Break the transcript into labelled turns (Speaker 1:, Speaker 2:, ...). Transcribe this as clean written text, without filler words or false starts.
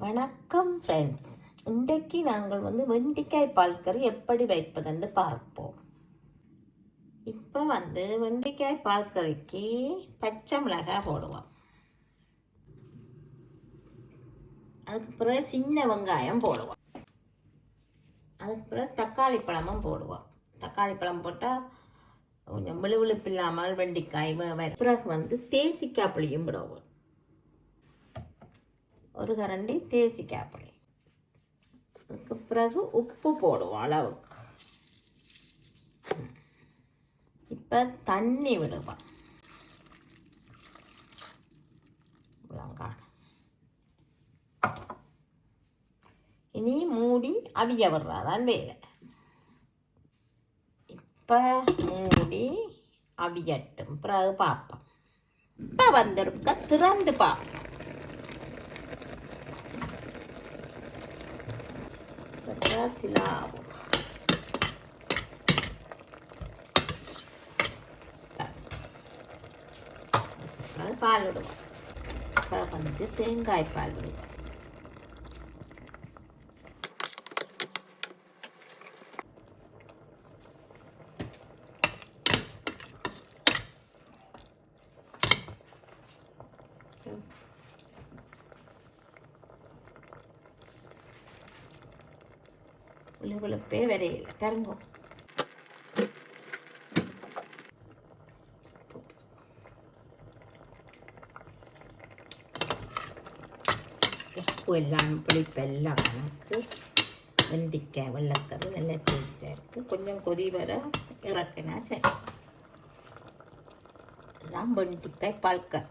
Speaker 1: வணக்கம் ஃப்ரெண்ட்ஸ். இன்றைக்கு நாங்கள் வெண்டைக்காய் பால் கறி எப்படி வைப்பதுன்னு பார்ப்போம். இப்போ வெண்டைக்காய் பால் கறிக்கு பச்சை மிளகாய் போடுவோம். அதுக்கு பிறகு சின்ன வெங்காயம் போடுவோம். அதுக்கு பிறகு தக்காளி பழமும் போடுவோம். தக்காளி பழம் போட்டால் கொஞ்சம் விழுவிழுப்பு இல்லாமல் வெண்டைக்காய் வரும். பிறகு தேசிக்காய் புளியும் விடுவோம். ஒரு கரண்டி தேசிக்காய் புளி. அதுக்கு பிறகு உப்பு போடுவோம் அளவுக்கு. இப்போ தண்ணி விடுவோம். இனி மூடி அவிய விடுறாதான் வேலை. இப்போ மூடி அவியட்டும். பிறகு பார்ப்போம். இப்போ வந்திருக்க திறந்து பார்ப்போம். பால் விடுவோம். இப்போ தேங்காய் பால் விடுவோம். விழுவிழுப்பே வரையில கருங்கோ. உப்பு எல்லாம் புளிப்பு எல்லாம் கணக்கு. வெண்டைக்காய் வெள்ளைக்கறி நல்லா டேஸ்டாக இருக்குது. கொஞ்சம் கொதி வர இறக்கினா சரி. எல்லாம் வெண்டைக்காய் பால் கறி.